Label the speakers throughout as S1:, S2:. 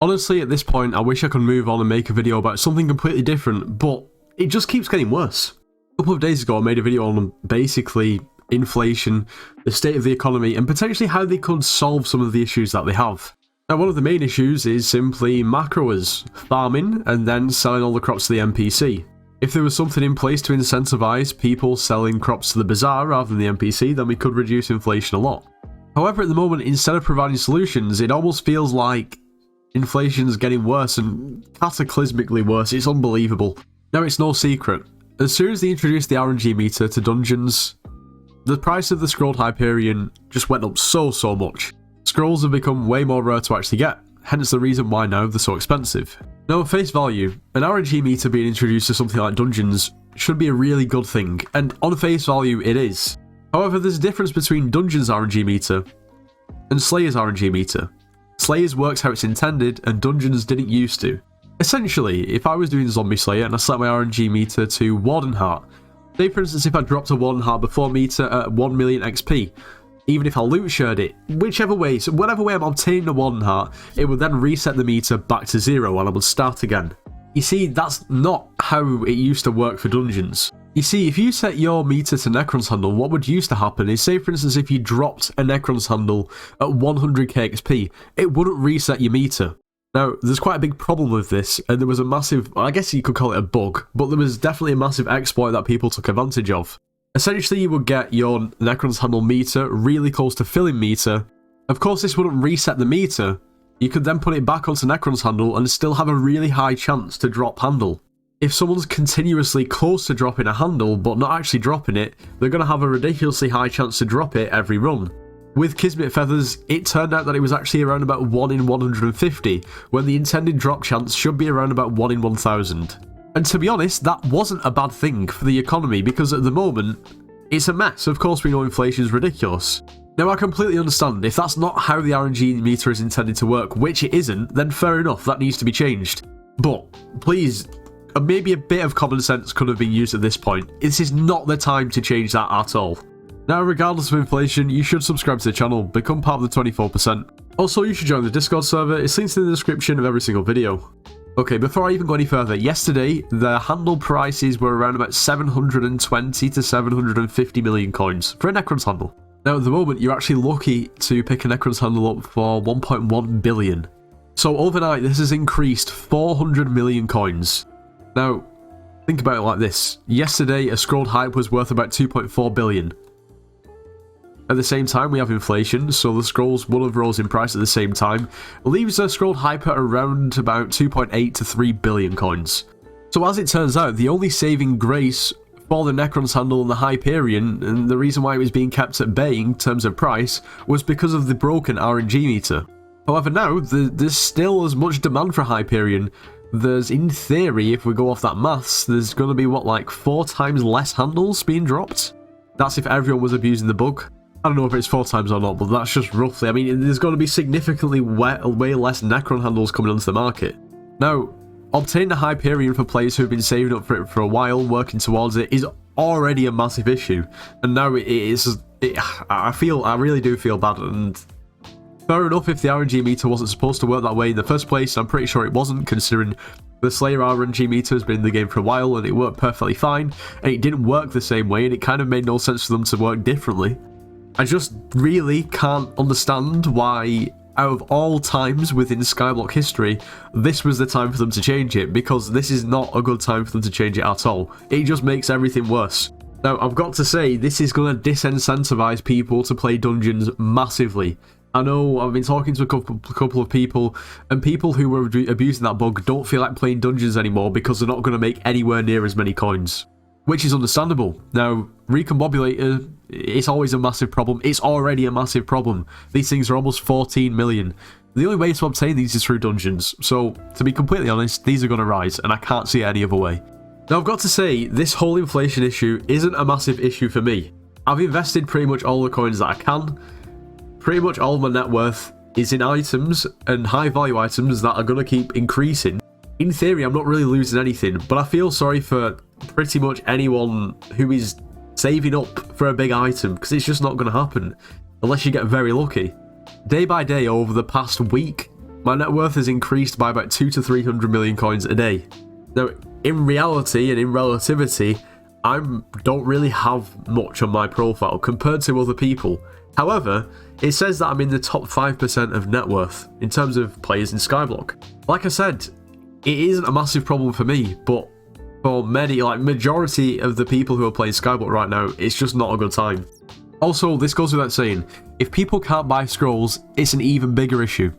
S1: Honestly, at this point, I wish I could move on and make a video about something completely different, but it just keeps getting worse. A couple of days ago, I made a video on basically inflation, the state of the economy, and potentially how they could solve some of the issues that they have. Now, one of the main issues is simply macroers, farming, and then selling all the crops to the NPC. If there was something in place to incentivize people selling crops to the bazaar rather than the NPC, then we could reduce inflation a lot. However, at the moment, instead of providing solutions, it almost feels like inflation's getting worse and cataclysmically worse. It's unbelievable. Now, it's no secret. As soon as they introduced the RNG meter to dungeons, the price of the scrolled Hyperion just went up so much. Scrolls have become way more rare to actually get, hence the reason why now they're so expensive. Now, at face value, an RNG meter being introduced to something like dungeons should be a really good thing, and on face value it is. However, there's a difference between Dungeons RNG meter and Slayer's RNG meter. Slayer's works how it's intended, and Dungeons didn't used to. Essentially, if I was doing Zombie Slayer and I set my RNG meter to Warden Heart, say for instance if I dropped a Warden Heart before meter at 1 million XP, even if I loot shared it, whichever way, so whatever way I'm obtaining a Warden Heart, it would then reset the meter back to 0 and I would start again. You see, that's not how it used to work for Dungeons. You see, if you set your meter to Necron's Handle, what would used to happen is, say for instance if you dropped a Necron's Handle at 100k XP, it wouldn't reset your meter. Now, there's quite a big problem with this, and there was a massive, I guess you could call it a bug, but there was definitely a massive exploit that people took advantage of. Essentially, you would get your Necron's Handle meter really close to filling meter. Of course, this wouldn't reset the meter. You could then put it back onto Necron's Handle and still have a really high chance to drop handle. If someone's continuously close to dropping a handle but not actually dropping it, they're going to have a ridiculously high chance to drop it every run. With Kismet Feathers, it turned out that it was actually around about 1 in 150, when the intended drop chance should be around about 1 in 1000. And to be honest, that wasn't a bad thing for the economy, because at the moment, it's a mess. Of course we know inflation is ridiculous. Now, I completely understand, if that's not how the RNG meter is intended to work, which it isn't, then fair enough, that needs to be changed. But, please, maybe a bit of common sense could have been used at this point. This is not the time to change that at all. Now, regardless of inflation, you should subscribe to the channel, become part of the 24%. Also, you should join the Discord server, it's linked in the description of every single video. Okay, before I even go any further, yesterday, the handle prices were around about 720 to 750 million coins for a Necron's handle. Now, at the moment, you're actually lucky to pick a Necron's handle up for 1.1 billion. So overnight, this has increased 400 million coins. Now, think about it like this. Yesterday, a scrolled hype was worth about 2.4 billion. At the same time, we have inflation, so the scrolls will have rose in price at the same time, leaves a scrolled hype at around about 2.8 to 3 billion coins. So as it turns out, the only saving grace for the Necron's Handle and the Hyperion, and the reason why it was being kept at bay in terms of price, was because of the broken RNG meter. However, now, there's still as much demand for Hyperion. There's, in theory, if we go off that maths, there's going to be, what, like 4 times less handles being dropped? That's if everyone was abusing the bug. I don't know if it's 4 times or not, but that's just roughly. I mean, there's going to be significantly way less Necron handles coming onto the market. Now, obtaining a Hyperion for players who have been saving up for it for a while, working towards it, is already a massive issue. And now I really do feel bad, and fair enough if the RNG meter wasn't supposed to work that way in the first place. I'm pretty sure it wasn't, considering the Slayer RNG meter has been in the game for a while and it worked perfectly fine, and it didn't work the same way, and it kind of made no sense for them to work differently. I just really can't understand why, out of all times within Skyblock history, this was the time for them to change it, because this is not a good time for them to change it at all. It just makes everything worse. Now, I've got to say, this is going to disincentivize people to play dungeons massively. I know I've been talking to a couple of people, and people who were abusing that bug don't feel like playing dungeons anymore because they're not going to make anywhere near as many coins. Which is understandable. Now, Recombobulator, it's always a massive problem. It's already a massive problem. These things are almost 14 million. The only way to obtain these is through dungeons. So, to be completely honest, these are going to rise, and I can't see it any other way. Now, I've got to say, this whole inflation issue isn't a massive issue for me. I've invested pretty much all the coins that I can. Pretty much all of my net worth is in items, and high value items that are going to keep increasing. In theory, I'm not really losing anything, but I feel sorry for pretty much anyone who is saving up for a big item, because it's just not going to happen unless you get very lucky. Day by day over the past week, my net worth is increased by about 200 to 300 million coins a day. Now, in reality and in relativity, I don't really have much on my profile compared to other people. However, it says that I'm in the top 5% of net worth in terms of players in Skyblock. Like I said, it isn't a massive problem for me, but for many, like majority of the people who are playing Skyblock right now, it's just not a good time. Also, this goes without saying, if people can't buy scrolls, it's an even bigger issue.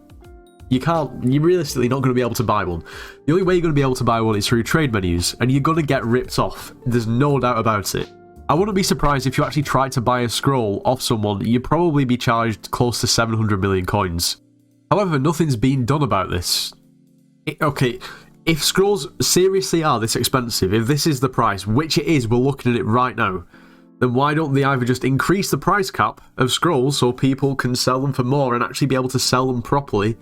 S1: You're realistically not going to be able to buy one. The only way you're going to be able to buy one is through trade menus, and you're going to get ripped off. There's no doubt about it. I wouldn't be surprised if you actually tried to buy a scroll off someone, you'd probably be charged close to 700 million coins. However, nothing's been done about this. Okay, if scrolls seriously are this expensive, if this is the price, which it is, we're looking at it right now, then why don't they either just increase the price cap of scrolls so people can sell them for more and actually be able to sell them properly,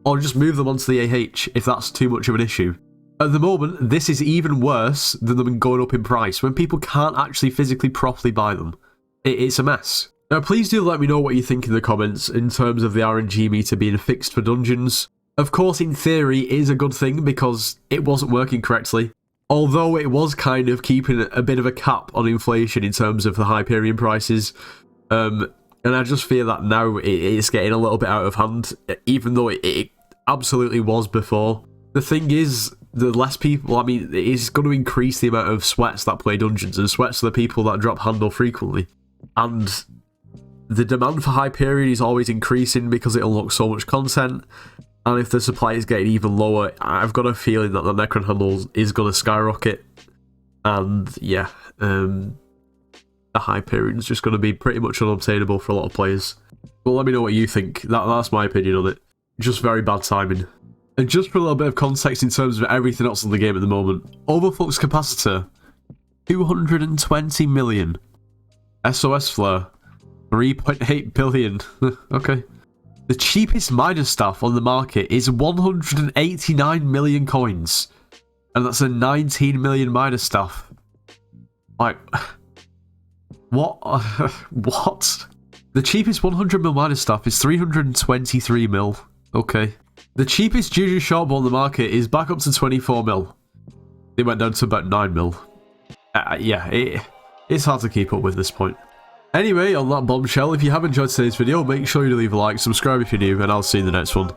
S1: or just move them onto the AH if that's too much of an issue. At the moment, this is even worse than them going up in price when people can't actually physically properly buy them. It's a mess. Now, please do let me know what you think in the comments in terms of the RNG meter being fixed for dungeons. Of course, in theory, it is a good thing because it wasn't working correctly. Although it was kind of keeping a bit of a cap on inflation in terms of the Hyperion prices. And I just fear that now it's getting a little bit out of hand, even though it absolutely was before. The thing is, the less people, I mean, it's going to increase the amount of sweats that play dungeons, and sweats are the people that drop handle frequently. And the demand for Hyperion is always increasing because it unlocks so much content, and if the supply is getting even lower, I've got a feeling that the Necron handle is going to skyrocket. And yeah, the Hyperion is just going to be pretty much unobtainable for a lot of players. But let me know what you think. That's my opinion on it. Just very bad timing. And just for a little bit of context in terms of everything else in the game at the moment, overflux capacitor, 220 million. SOS flare, 3.8 billion. Okay. The cheapest miner staff on the market is 189 million coins. And that's a 19 million miner staff. Like, what? What? The cheapest 100 mil miner staff is 323 mil. Okay. The cheapest Juju shortbow on the market is back up to 24 mil. It went down to about 9 mil. Yeah, it's hard to keep up with this point. Anyway, on that bombshell, if you have enjoyed today's video, make sure you leave a like, subscribe if you're new, and I'll see you in the next one.